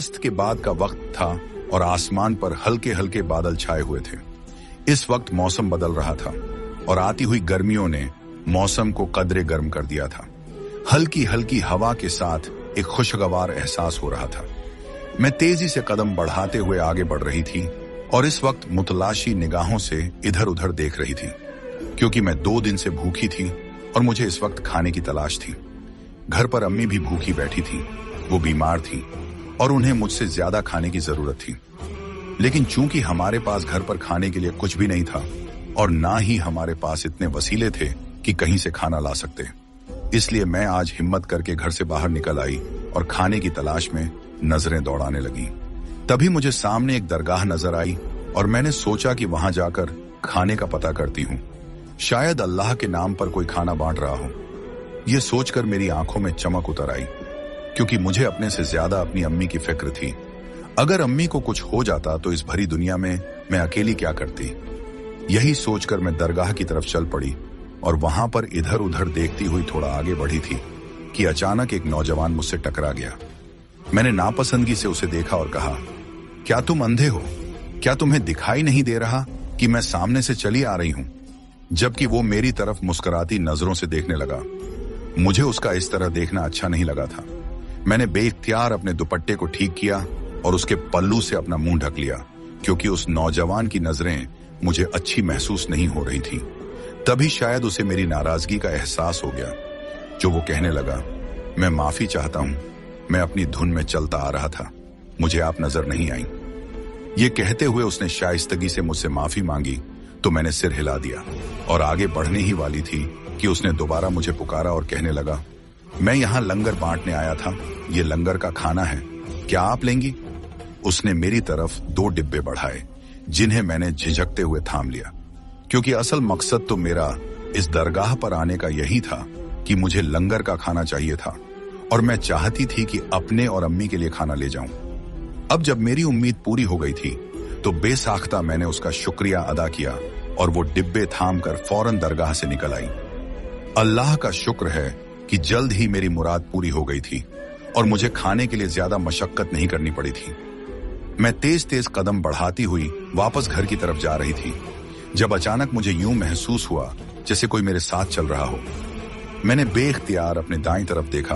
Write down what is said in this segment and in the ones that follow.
अस्त के बाद का वक्त था और आसमान पर हल्के हल्के बादल छाए हुए थे। इस वक्त मौसम बदल रहा था और आती हुई गर्मियों ने मौसम को कदरे गर्म कर दिया था। हल्की हल्की हवा के साथ एक खुशगवार एहसास हो रहा था। मैं तेजी से कदम बढ़ाते हुए आगे बढ़ रही थी और इस वक्त मुतलाशी निगाहों से इधर उधर देख रही थी, क्योंकि मैं 2 दिन से भूखी थी और मुझे इस वक्त खाने की तलाश थी। घर पर अम्मी भी भूखी बैठी थी, वो बीमार थी और उन्हें मुझसे ज्यादा खाने की जरूरत थी। लेकिन चूंकि हमारे पास घर पर खाने के लिए कुछ भी नहीं था और ना ही हमारे पास इतने वसीले थे कि कहीं से खाना ला सकते, इसलिए मैं आज हिम्मत करके घर से बाहर निकल आई और खाने की तलाश में नजरें दौड़ाने लगी। तभी मुझे सामने एक दरगाह नजर आई और मैंने सोचा कि वहां जाकर खाने का पता करती हूँ, शायद अल्लाह के नाम पर कोई खाना बांट रहा हो। यह सोचकर मेरी आंखों में चमक उतर आई, क्योंकि मुझे अपने से ज्यादा अपनी अम्मी की फिक्र थी। अगर अम्मी को कुछ हो जाता तो इस भरी दुनिया में मैं अकेली क्या करती। यही सोचकर मैं दरगाह की तरफ चल पड़ी और वहां पर इधर उधर देखती हुई थोड़ा आगे बढ़ी थी कि अचानक एक नौजवान मुझसे टकरा गया। मैंने नापसंदगी से उसे देखा और कहा, क्या तुम अंधे हो? क्या तुम्हें दिखाई नहीं दे रहा कि मैं सामने से चली आ रही हूं? जबकि वो मेरी तरफ मुस्कुराती नजरों से देखने लगा। मुझे उसका इस तरह देखना अच्छा नहीं लगा था। मैंने बेइख्तियार अपने दुपट्टे को ठीक किया और उसके पल्लू से अपना मुंह ढक लिया, क्योंकि उस नौजवान की नजरें मुझे अच्छी महसूस नहीं हो रही थी। तभी शायद उसे मेरी नाराजगी का एहसास हो गया, जो वो कहने लगा, मैं माफी चाहता हूं, मैं अपनी धुन में चलता आ रहा था, मुझे आप नजर नहीं आई। ये कहते हुए उसने शाइस्तगी से मुझसे माफी मांगी तो मैंने सिर हिला दिया और आगे बढ़ने ही वाली थी कि उसने दोबारा मुझे पुकारा और कहने लगा, मैं यहाँ लंगर बांटने आया था, ये लंगर का खाना है, क्या आप लेंगी? उसने मेरी तरफ 2 डिब्बे बढ़ाए, जिन्हें मैंने झिझकते हुए थाम लिया, क्योंकि असल मकसद तो मेरा इस दरगाह पर आने का यही था कि मुझे लंगर का खाना चाहिए था और मैं चाहती थी कि अपने और अम्मी के लिए खाना ले जाऊं। अब जब मेरी उम्मीद पूरी हो गई थी तो बेसाख्ता मैंने उसका शुक्रिया अदा किया और वो डिब्बे थाम कर फौरन दरगाह से निकल आई। अल्लाह का शुक्र है कि जल्द ही मेरी मुराद पूरी हो गई थी और मुझे खाने के लिए ज्यादा मशक्कत नहीं करनी पड़ी थी। मैं तेज तेज कदम बढ़ाती हुई वापस घर की तरफ जा रही थी, जब अचानक मुझे यूं महसूस हुआ जैसे कोई मेरे साथ चल रहा हो। मैंने बेइख्तियार अपने दाईं तरफ देखा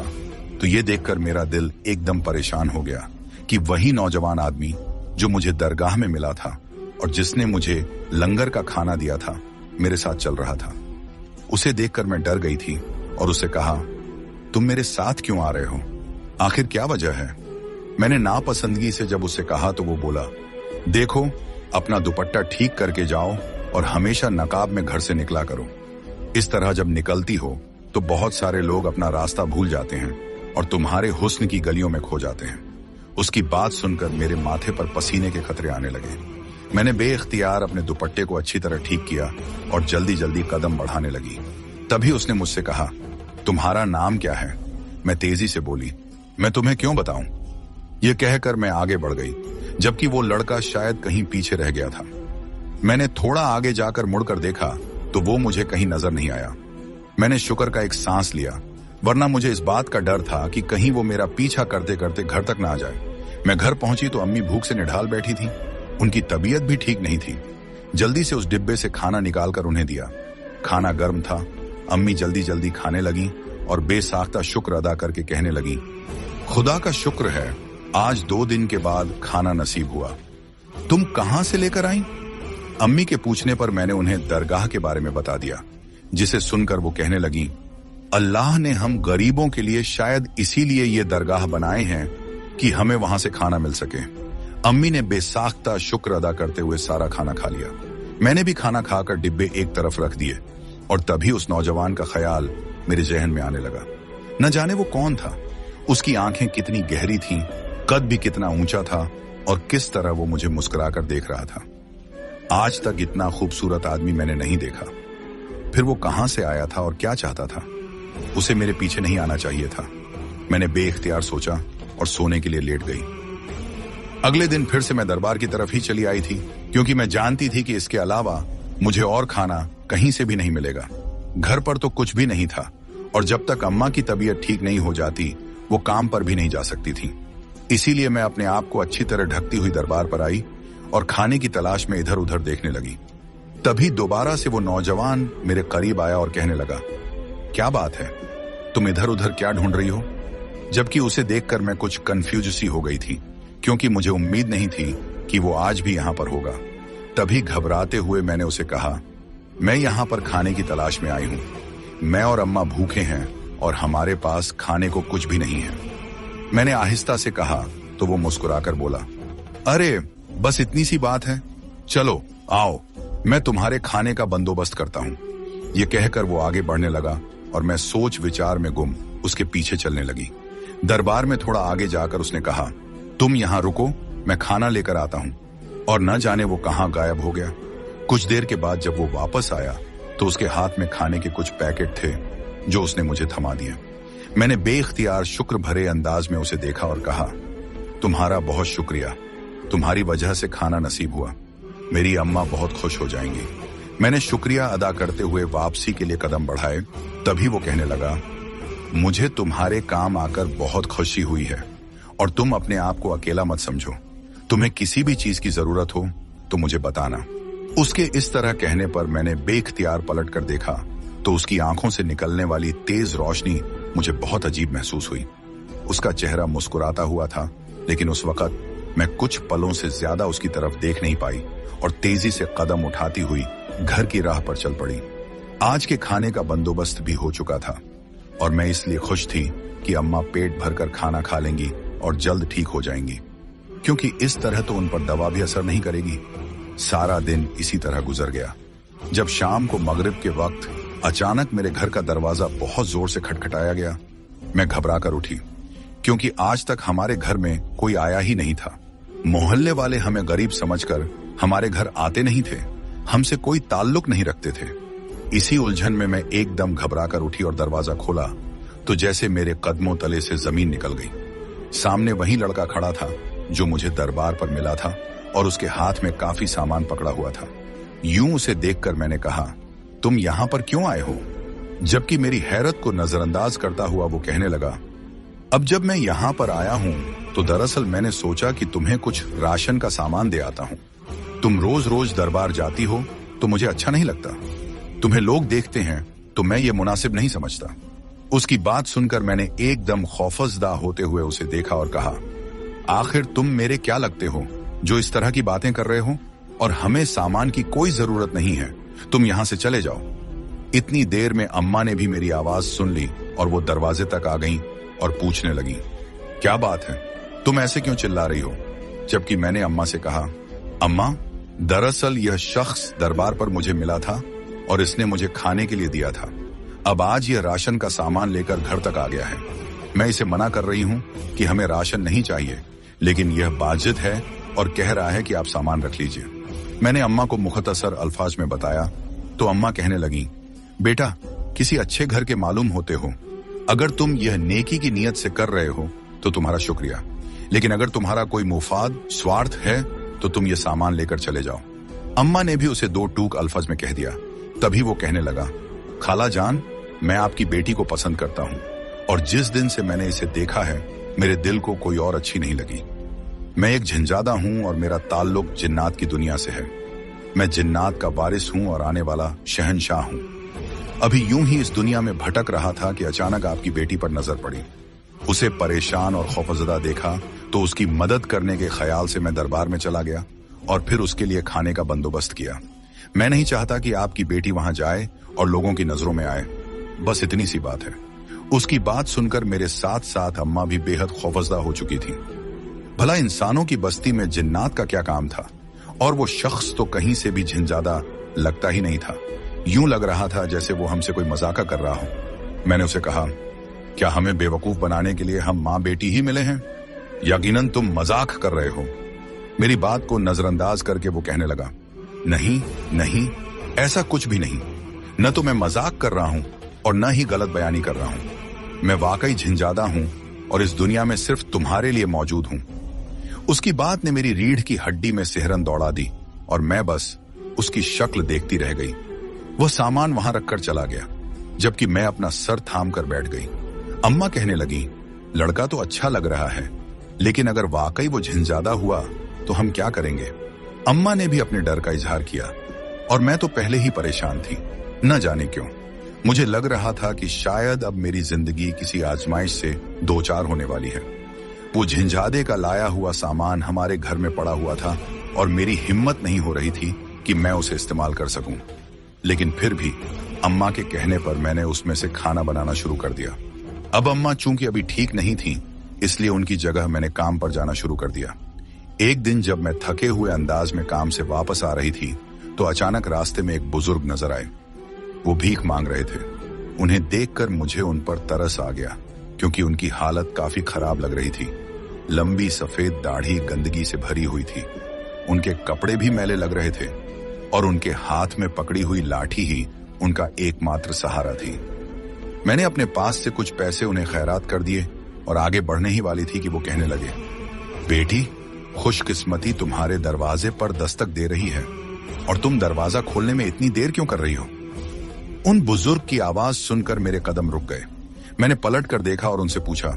तो ये देखकर मेरा दिल एकदम परेशान हो गया कि वही नौजवान आदमी जो मुझे दरगाह में मिला था और जिसने मुझे लंगर का खाना दिया था, मेरे साथ चल रहा था। उसे देखकर मैं डर गई थी और उसे कहा, तुम मेरे साथ क्यों आ रहे हो? आखिर क्या वजह है? मैंने नापसंदगी से जब उससे कहा तो वो बोला, देखो, अपना दुपट्टा ठीक करके जाओ और हमेशा नकाब में घर से निकला करो। इस तरह जब निकलती हो तो बहुत सारे लोग अपना रास्ता भूल जाते हैं और तुम्हारे हुस्न की गलियों में खो जाते हैं। उसकी बात सुनकर मेरे माथे पर पसीने के खतरे आने लगे। मैंने बेइख्तियार अपने दुपट्टे को अच्छी तरह ठीक किया और जल्दी जल्दी कदम बढ़ाने लगी। तभी उसने मुझसे कहा, तुम्हारा नाम क्या है? मैं तेजी से बोली, मैं तुम्हें क्यों बताऊं? यह कहकर मैं आगे बढ़ गई, जबकि वो लड़का शायद कहीं पीछे रह गया था। मैंने थोड़ा आगे जाकर मुड़कर देखा तो वो मुझे कहीं नजर नहीं आया। मैंने शुक्र का एक सांस लिया, वरना मुझे इस बात का डर था कि कहीं वो मेरा पीछा करते करते घर तक ना आ जाए। मैं घर पहुंची तो अम्मी भूख से निढाल बैठी थी। उनकी तबीयत भी ठीक नहीं थी। जल्दी से उस डिब्बे से खाना निकालकर उन्हें दिया। खाना गर्म था। अम्मी जल्दी जल्दी खाने लगी और बेसाख्ता शुक्र अदा करके कहने लगी, खुदा का शुक्र है, आज 2 दिन के बाद खाना नसीब हुआ। तुम कहां से लेकर आई? अम्मी के पूछने पर मैंने उन्हें दरगाह के बारे में बता दिया, जिसे सुनकर वो कहने लगी, अल्लाह ने हम गरीबों के लिए शायद इसीलिए ये दरगाह बनाए हैं कि हमें वहां से खाना मिल सके। अम्मी ने बेसाख्ता शुक्र अदा करते हुए सारा खाना खा लिया। मैंने भी खाना खाकर डिब्बे एक तरफ रख दिए और तभी उस नौजवान का ख्याल मेरे जहन में आने लगा। न जाने वो कौन था, उसकी आंखें कितनी गहरी थीं, कद भी कितना ऊंचा था और किस तरह वो मुझे मुस्कुराकर देख रहा था। आज तक इतना खूबसूरत आदमी मैंने नहीं देखा। फिर वो कहां से आया था और क्या चाहता था? उसे मेरे पीछे नहीं आना चाहिए था। मैंने बेइख्तियार सोचा और सोने के लिए लेट गई। अगले दिन फिर से मैं दरबार की तरफ ही चली आई थी, क्योंकि मैं जानती थी कि इसके अलावा मुझे और खाना कहीं से भी नहीं मिलेगा। घर पर तो कुछ भी नहीं था और जब तक अम्मा की तबीयत ठीक नहीं हो जाती वो काम पर भी नहीं जा सकती थी। इसीलिए मैं अपने आप को अच्छी तरह ढकती हुई दरबार पर आई और खाने की तलाश में इधर उधर देखने लगी। तभी दोबारा से वो नौजवान मेरे करीब आया और कहने लगा, क्या बात है, तुम इधर उधर क्या ढूंढ रही हो? जबकि उसे देखकर मैं कुछ कंफ्यूज सी हो गई थी, क्योंकि मुझे उम्मीद नहीं थी कि वो आज भी यहाँ पर होगा। तभी घबराते हुए मैंने उसे कहा, मैं यहाँ पर खाने की तलाश में आई हूँ। मैं और अम्मा भूखे हैं और हमारे पास खाने को कुछ भी नहीं है। मैंने आहिस्ता से कहा तो वो मुस्कुराकर बोला, अरे बस इतनी सी बात है, चलो आओ, मैं तुम्हारे खाने का बंदोबस्त करता हूँ। ये कहकर वो आगे बढ़ने लगा और मैं सोच विचार में गुम उसके पीछे चलने लगी। दरबार में थोड़ा आगे जाकर उसने कहा, तुम यहाँ रुको, मैं खाना लेकर आता हूँ। और न जाने वो कहाँ गायब हो गया। कुछ देर के बाद जब वो वापस आया तो उसके हाथ में खाने के कुछ पैकेट थे जो उसने मुझे थमा दिए। मैंने बेइख्तियार शुक्र भरे अंदाज में उसे देखा और कहा, तुम्हारा बहुत शुक्रिया, तुम्हारी वजह से खाना नसीब हुआ, मेरी अम्मा बहुत खुश हो जाएंगी। मैंने शुक्रिया अदा करते हुए वापसी के लिए कदम बढ़ाए। तभी वो कहने लगा, मुझे तुम्हारे काम आकर बहुत खुशी हुई है और तुम अपने आप को अकेला मत समझो। तुम्हें किसी भी चीज की जरूरत हो तो मुझे बताना। उसके इस तरह कहने पर मैंने बेइख्तियार पलट कर देखा तो उसकी आंखों से निकलने वाली तेज रोशनी मुझे बहुत अजीब महसूस हुई। उसका चेहरा मुस्कुराता हुआ था, लेकिन उस वक्त मैं कुछ पलों से ज्यादा उसकी तरफ देख नहीं पाई और तेजी से कदम उठाती हुई घर की राह पर चल पड़ी। आज के खाने का बंदोबस्त भी हो चुका था और मैं इसलिए खुश थी कि अम्मा पेट भरकर खाना खा लेंगी और जल्द ठीक हो जाएंगी, क्योंकि इस तरह तो उन पर दवा भी असर नहीं करेगी। सारा दिन इसी तरह गुजर गया। जब शाम को मगरिब के वक्त अचानक मेरे घर का दरवाजा बहुत जोर से खटखटाया गया। मैं घबरा कर उठी, क्योंकि आज तक हमारे घर में कोई आया ही नहीं था। मोहल्ले वाले हमें गरीब समझकर हमारे घर आते नहीं थे, हमसे कोई ताल्लुक नहीं रखते थे। इसी उलझन में मैं एकदम घबरा कर उठी और दरवाजा खोला तो जैसे मेरे कदमों तले से जमीन निकल गई। सामने वही लड़का खड़ा था जो मुझे दरबार पर मिला था और उसके हाथ में काफी सामान पकड़ा हुआ था। यूं उसे देखकर मैंने कहा, तुम यहाँ पर क्यों आए हो? जबकि मेरी हैरत को नजरअंदाज करता हुआ वो कहने लगा, अब जब मैं यहाँ पर आया हूँ तो दरअसल मैंने सोचा कि तुम्हें कुछ राशन का सामान दे आता हूँ। तुम रोज रोज दरबार जाती हो तो मुझे अच्छा नहीं लगता। तुम्हें लोग देखते हैं तो मैं ये मुनासिब नहीं समझता। उसकी बात सुनकर मैंने एकदम खौफजदा होते हुए उसे देखा और कहा, आखिर तुम मेरे क्या लगते हो जो इस तरह की बातें कर रहे हो? और हमें सामान की कोई जरूरत नहीं है, तुम यहाँ से चले जाओ। इतनी देर में अम्मा ने भी मेरी आवाज सुन ली और वो दरवाजे तक आ गईं और पूछने लगी, क्या बात है, तुम ऐसे क्यों चिल्ला रही हो? जबकि मैंने अम्मा से कहा, अम्मा, दरअसल यह शख्स दरबार पर मुझे मिला था और इसने मुझे खाने के लिए दिया था। अब आज यह राशन का सामान लेकर घर तक आ गया है। मैं इसे मना कर रही हूँ कि हमें राशन नहीं चाहिए, लेकिन यह बाजिद है और कह रहा है कि आप सामान रख लीजिए। मैंने अम्मा को मुख्तसर अल्फाज में बताया तो अम्मा कहने लगी, बेटा, किसी अच्छे घर के मालूम होते हो। अगर तुम यह नेकी की नीयत से कर रहे हो तो तुम्हारा शुक्रिया, लेकिन अगर तुम्हारा कोई मुफाद स्वार्थ है तो तुम ये सामान लेकर चले जाओ। अम्मा ने भी उसे दो टूक अल्फाज में कह दिया। तभी वो कहने लगा, खाला जान, मैं आपकी बेटी को पसंद करता हूँ और जिस दिन से मैंने इसे देखा है मेरे दिल को कोई और अच्छी नहीं लगी। मैं एक झंझादा हूँ और मेरा ताल्लुक जिन्नात की दुनिया से है। मैं जिन्नात का वारिस हूँ और आने वाला शहनशाह हूँ। अभी यूं ही इस दुनिया में भटक रहा था कि अचानक आपकी बेटी पर नजर पड़ी। उसे परेशान और खौफजदा देखा तो उसकी मदद करने के ख्याल से मैं दरबार में चला गया और फिर उसके लिए खाने का बंदोबस्त किया। मैं नहीं चाहता कि आपकी बेटी वहां जाए और लोगों की नजरों में आए, बस इतनी सी बात है। उसकी बात सुनकर मेरे साथ साथ अम्मा भी बेहद खौफजदा हो चुकी थी। भला इंसानों की बस्ती में जिन्नात का क्या काम था? और वो शख्स तो कहीं से भी झंझादा लगता ही नहीं था। यूं लग रहा था जैसे वो हमसे कोई मजाका कर रहा हो। मैंने उसे कहा, क्या हमें बेवकूफ बनाने के लिए हम माँ बेटी ही मिले हैं? यकीनन तुम मजाक कर रहे हो। मेरी बात को नजरअंदाज करके वो कहने लगा, नहीं नहीं, ऐसा कुछ भी नहीं। न तो मैं मजाक कर रहा हूं और न ही गलत बयानी कर रहा हूं। मैं वाकई झंझादा हूं और इस दुनिया में सिर्फ तुम्हारे लिए मौजूद हूं। उसकी बात ने मेरी रीढ़ की हड्डी में सिहरन दौड़ा दी और मैं बस उसकी शक्ल देखती रह गई। वो सामान वहां रखकर चला गया, जबकि मैं अपना सर थाम कर बैठ गई। अम्मा कहने लगी, लड़का तो अच्छा लग रहा है, लेकिन अगर वाकई वो झिंझादा हुआ तो हम क्या करेंगे? अम्मा ने भी अपने डर का इजहार किया और मैं तो पहले ही परेशान थी। न जाने क्यों मुझे लग रहा था कि शायद अब मेरी जिंदगी किसी आजमाइश से दो चार होने वाली है। वो झिंझादे का लाया हुआ सामान हमारे घर में पड़ा हुआ था और मेरी हिम्मत नहीं हो रही थी कि मैं उसे इस्तेमाल कर सकूं। लेकिन फिर भी अम्मा के कहने पर मैंने उसमें से खाना बनाना शुरू कर दिया। अब अम्मा चूंकि अभी ठीक नहीं थी, इसलिए उनकी जगह मैंने काम पर जाना शुरू कर दिया। एक दिन जब मैं थके हुए अंदाज में काम से वापस आ रही थी तो अचानक रास्ते में एक बुजुर्ग नजर आए। वो भीख मांग रहे थे। उन्हें देखकर मुझे उन पर तरस आ गया क्योंकि उनकी हालत काफी खराब लग रही थी। लंबी सफेद दाढ़ी गंदगी से भरी हुई थी, उनके कपड़े भी मैले लग रहे थे और उनके हाथ में पकड़ी हुई लाठी ही उनका एकमात्र सहारा थी। मैंने अपने पास से कुछ पैसे उन्हें खैरात कर दिए और आगे बढ़ने ही वाली थी कि वो कहने लगे, बेटी, खुशकिस्मती तुम्हारे दरवाजे पर दस्तक दे रही है और तुम दरवाजा खोलने में इतनी देर क्यों कर रही हो? उन बुजुर्ग की आवाज सुनकर मेरे कदम रुक गए। मैंने पलट कर देखा और उनसे पूछा,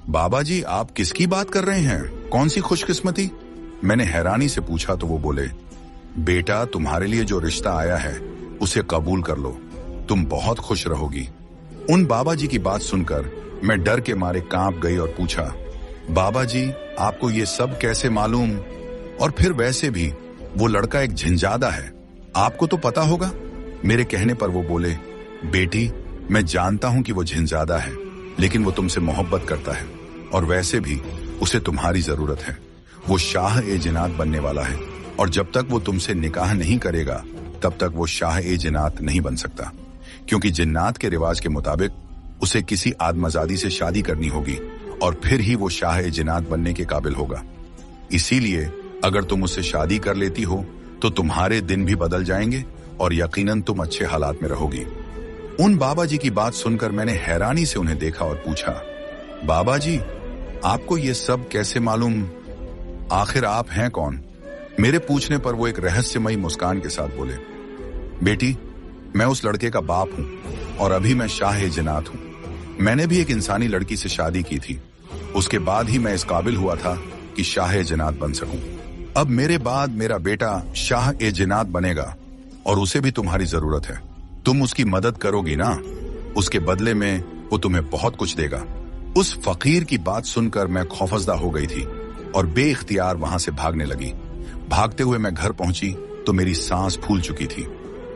बाबा जी, आप किसकी बात कर रहे हैं? कौन सी खुशकिस्मती? मैंने हैरानी से पूछा तो वो बोले, बेटा, तुम्हारे लिए जो रिश्ता आया है उसे कबूल कर लो, तुम बहुत खुश रहोगी। उन बाबा जी की बात सुनकर मैं डर के मारे कांप गई और पूछा, बाबा जी, आपको ये सब कैसे मालूम? और फिर वैसे भी वो लड़का एक झिंझादा है, आपको तो पता होगा। मेरे कहने पर वो बोले, बेटी, मैं जानता हूं कि वो झिंझादा है, लेकिन वो तुमसे मोहब्बत करता है और वैसे भी उसे तुम्हारी जरूरत है। वो शाह ए जिन्नात बनने वाला है और जब तक वो तुमसे निकाह नहीं करेगा तब तक वो शाह ए जिन्नात नहीं बन सकता, क्योंकि जिन्नात के रिवाज के मुताबिक उसे किसी आदमजादी से शादी करनी होगी और फिर ही वो शाह ए जिन्नात बनने के काबिल होगा। इसीलिए अगर तुम उससे शादी कर लेती हो तो तुम्हारे दिन भी बदल जाएंगे और यकीनन तुम अच्छे हालात में रहोगी। उन बाबा जी की बात सुनकर मैंने हैरानी से उन्हें देखा और पूछा, बाबा जी, आपको ये सब कैसे मालूम? आखिर आप हैं कौन? मेरे पूछने पर वो एक रहस्यमयी मुस्कान के साथ बोले, बेटी, मैं उस लड़के का बाप हूं और अभी मैं शाह ए जिन्नात हूं। मैंने भी एक इंसानी लड़की से शादी की थी, उसके बाद ही मैं इस काबिल हुआ था कि शाह ए जिन्नात बन सकूं। अब मेरे बाद मेरा बेटा शाह ए जिन्नात बनेगा और उसे भी तुम्हारी जरूरत है। तुम उसकी मदद करोगी ना? उसके बदले में वो तुम्हें बहुत कुछ देगा। उस फकीर की बात सुनकर मैं खौफजदा हो गई थी और बेइख्तियार वहां से भागने लगी। भागते हुए मैं घर पहुंची तो मेरी सांस फूल चुकी थी।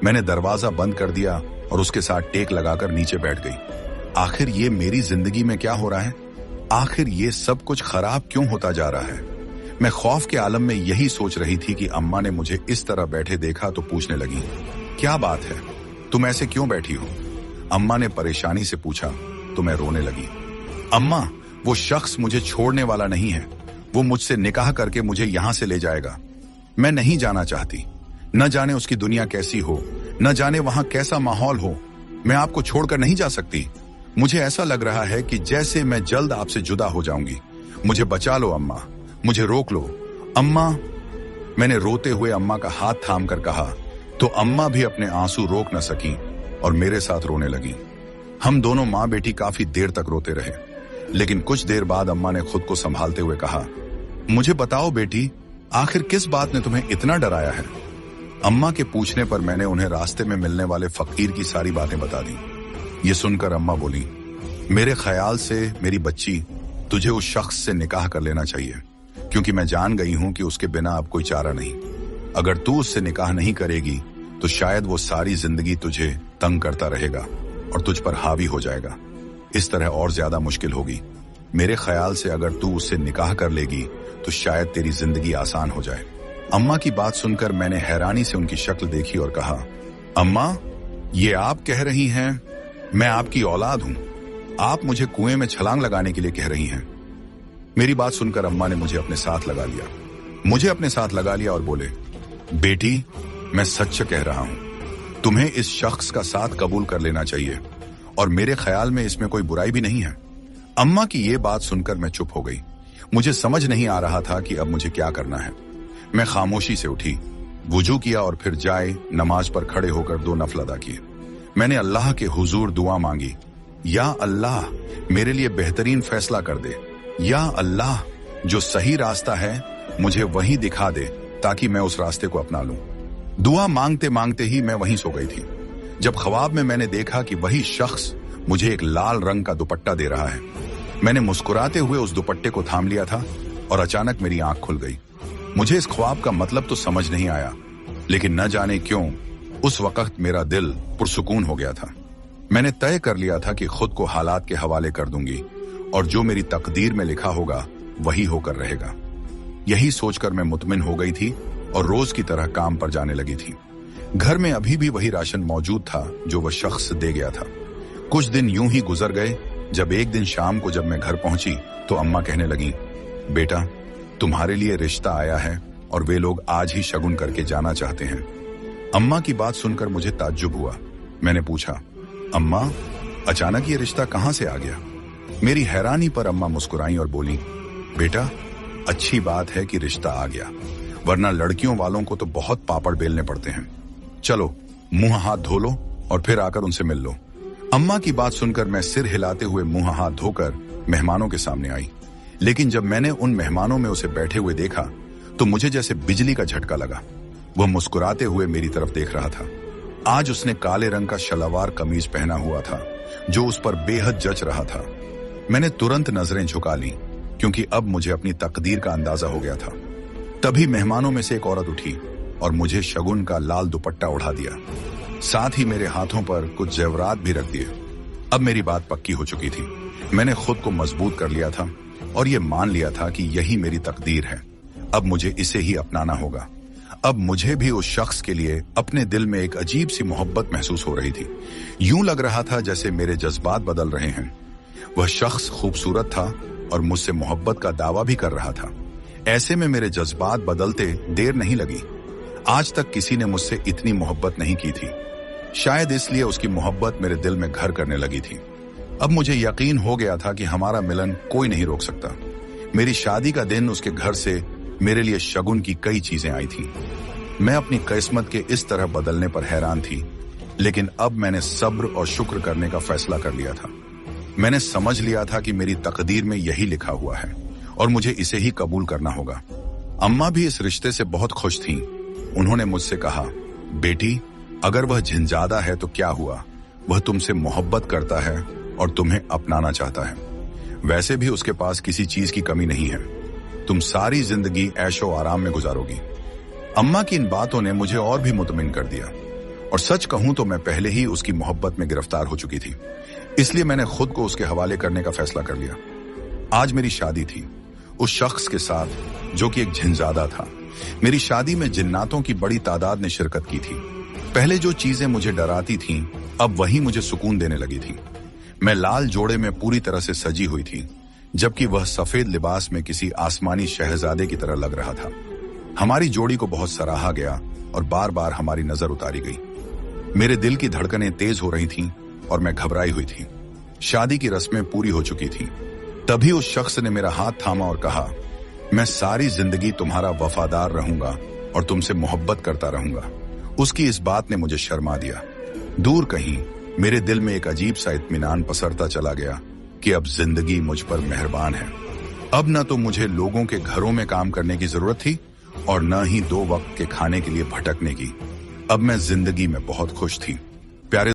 मैंने दरवाजा बंद कर दिया और उसके साथ टेक लगाकर नीचे बैठ गई। आखिर ये मेरी जिंदगी में क्या हो रहा है? आखिर ये सब कुछ खराब क्यों होता जा रहा है? मैं खौफ के आलम में यही सोच रही थी कि अम्मा ने मुझे इस तरह बैठे देखा तो पूछने लगी, क्या बात है, तुम ऐसे क्यों बैठी हो? अम्मा ने परेशानी से पूछा तो मैं रोने लगी। अम्मा, वो शख्स मुझे छोड़ने वाला नहीं है, वो मुझसे निकाह करके मुझे यहां से ले जाएगा। मैं नहीं जाना चाहती। न जाने उसकी दुनिया कैसी हो, न जाने वहां कैसा माहौल हो। मैं आपको छोड़कर नहीं जा सकती। मुझे ऐसा लग रहा है कि जैसे मैं जल्द आपसे जुदा हो जाऊंगी। मुझे बचा लो अम्मा, मुझे रोक लो अम्मा। मैंने रोते हुए अम्मा का हाथ थाम कर कहा तो अम्मा भी अपने आंसू रोक न सकी और मेरे साथ रोने लगी। हम दोनों माँ बेटी काफी देर तक रोते रहे, लेकिन कुछ देर बाद अम्मा ने खुद को संभालते हुए कहा, मुझे बताओ बेटी, आखिर किस बात ने तुम्हें इतना डराया है? अम्मा के पूछने पर मैंने उन्हें रास्ते में मिलने वाले फकीर की सारी बातें बता दी। ये सुनकर अम्मा बोली, मेरे ख्याल से मेरी बच्ची, तुझे उस शख्स से निकाह कर लेना चाहिए, क्योंकि मैं जान गई हूं कि उसके बिना अब कोई चारा नहीं। अगर तू उससे निकाह नहीं करेगी तो शायद वो सारी जिंदगी तुझे तंग करता रहेगा और तुझ पर हावी हो जाएगा। इस तरह और ज्यादा मुश्किल होगी। मेरे ख्याल से अगर तू उससे निकाह कर लेगी तो शायद तेरी जिंदगी आसान हो जाए। अम्मा की बात सुनकर मैंने हैरानी से उनकी शक्ल देखी और कहा, अम्मा, ये आप कह रही हैं मैं आपकी औलाद हूं? आप मुझे कुएं में छलांग लगाने के लिए कह रही हैं? मेरी बात सुनकर अम्मा ने मुझे अपने साथ लगा लिया और बोले, बेटी, मैं सच कह रहा हूं, तुम्हें इस शख्स का साथ कबूल कर लेना चाहिए और मेरे ख्याल में इसमें कोई बुराई भी नहीं है। अम्मा की ये बात सुनकर मैं चुप हो गई। मुझे समझ नहीं आ रहा था कि अब मुझे क्या करना है। मैं खामोशी से उठी, वुजू किया और फिर जाए नमाज पर खड़े होकर 2 नफल अदा किए। मैंने अल्लाह के हुजूर दुआ मांगी, या अल्लाह, मेरे लिए बेहतरीन फैसला कर दे। या अल्लाह, जो सही रास्ता है मुझे वही दिखा दे ताकि मैं उस रास्ते को अपना लूं। दुआ मांगते मांगते ही मैं वहीं सो गई थी जब ख्वाब में मैंने देखा कि वही शख्स मुझे एक लाल रंग का दुपट्टा दे रहा है। मैंने मुस्कुराते हुए उस दुपट्टे को थाम लिया था और अचानक मेरी आंख खुल गई। मुझे इस ख्वाब का मतलब तो समझ नहीं आया, लेकिन न जाने क्यों उस वक्त मेरा दिल पुरसुकून हो गया था। मैंने तय कर लिया था कि खुद को हालात के हवाले कर दूंगी और जो मेरी तकदीर में लिखा होगा वही होकर रहेगा। यही सोचकर मैं मुतमिन हो गई थी और रोज की तरह काम पर जाने लगी थी। घर में अभी भी वही राशन मौजूद था जो वह शख्स दे गया था। कुछ दिन यूं ही गुजर गए जब एक दिन शाम को जब मैं घर पहुंची तो अम्मा कहने लगी, बेटा तुम्हारे लिए रिश्ता आया है और वे लोग आज ही शगुन करके जाना चाहते हैं। अम्मा की बात सुनकर मुझे ताज्जुब हुआ। मैंने पूछा, अम्मा अचानक ये रिश्ता कहां से आ गया? मेरी हैरानी पर अम्मा मुस्कुराई और बोली, बेटा अच्छी बात है कि रिश्ता आ गया, वरना लड़कियों वालों को तो बहुत पापड़ बेलने पड़ते हैं। चलो मुंह हाथ धो लो और फिर आकर उनसे मिल लो। अम्मा की बात सुनकर मैं सिर हिलाते हुए मुंह हाथ धोकर मेहमानों के सामने आई, लेकिन जब मैंने उन मेहमानों में उसे बैठे हुए देखा तो मुझे जैसे बिजली का झटका लगा। वह मुस्कुराते हुए मेरी तरफ देख रहा था। आज उसने काले रंग का शलवार कमीज पहना हुआ था जो उस पर बेहद जच रहा था। मैंने तुरंत नजरें झुका ली क्योंकि अब मुझे अपनी तकदीर का अंदाजा हो गया था। तभी मेहमानों में से एक औरत उठी और मुझे शगुन का लाल दुपट्टा उड़ा दिया, साथ ही मेरे हाथों पर कुछ जेवरात भी रख दिए। अब मेरी बात पक्की हो चुकी थी। मैंने खुद को मजबूत कर लिया था और ये मान लिया था कि यही मेरी तकदीर है। अब मुझे इसे ही अपनाना होगा। अब मुझे भी उस शख्स के लिए अपने दिल में एक अजीब सी मोहब्बत महसूस हो रही थी। यूं लग रहा था जैसे मेरे जज्बात बदल रहे हैं। वह शख्स खूबसूरत था और मुझसे मोहब्बत का दावा भी कर रहा था। ऐसे में मेरे जज्बात बदलते देर नहीं लगी। आज तक किसी ने मुझसे इतनी मोहब्बत नहीं की थी। शायद इसलिए उसकी मोहब्बत मेरे दिल में घर करने लगी थी। अब मुझे यकीन हो गया था कि हमारा मिलन कोई नहीं रोक सकता। मेरी शादी का दिन उसके घर से मेरे लिए शगुन की कई चीजें आई थी। मैं अपनी किस्मत के इस तरह बदलने पर हैरान थी, लेकिन अब मैंने सब्र और शुक्र करने का फैसला कर लिया था। मैंने समझ लिया था कि मेरी तकदीर में यही लिखा हुआ है और मुझे इसे ही कबूल करना होगा। अम्मा भी इस रिश्ते से बहुत खुश थीं। उन्होंने मुझसे कहा, बेटी अगर वह झिंझादा है तो क्या हुआ, वह तुमसे मोहब्बत करता है और तुम्हें अपनाना चाहता है। वैसे भी उसके पास किसी चीज की कमी नहीं है। तुम सारी जिंदगी ऐशो आराम में गुजारोगी। अम्मा की इन बातों ने मुझे और भी मुतमिन कर दिया और सच कहूं तो मैं पहले ही उसकी मोहब्बत में गिरफ्तार हो चुकी थी, इसलिए मैंने खुद को उसके हवाले करने का फैसला कर लिया। आज मेरी शादी थी उस शख्स के साथ जो कि एक झिंझादा था। मेरी शादी में जिन्नातों की बड़ी तादाद ने शिरकत की थी। पहले जो चीजें मुझे डराती थीं, अब वही मुझे सुकून देने लगी थी। मैं लाल जोड़े में पूरी तरह से सजी हुई थी, जबकि वह सफेद लिबास में किसी आसमानी शहजादे की तरह लग रहा था। हमारी जोड़ी को बहुत सराहा गया और बार बार हमारी नजर उतारी गई। मेरे दिल की धड़कनें तेज हो रही थीं और मैं घबराई हुई थी। शादी की रस्में पूरी हो चुकी थी। तभी उस शख्स ने मेरा हाथ थामा और कहा, मैं सारी जिंदगी तुम्हारा वफादार रहूंगा और तुमसे मोहब्बत करता रहूंगा। उसकी इस बात ने मुझे शर्मा दिया। दूर कहीं मेरे दिल में एक अजीब सा इत्मीनान पसरता चला गया कि अब जिंदगी मुझ पर मेहरबान है। अब न तो मुझे लोगों के घरों में काम करने की जरूरत थी और न ही 2 वक्त के खाने के लिए भटकने की। अब मैं जिंदगी में बहुत खुश थी।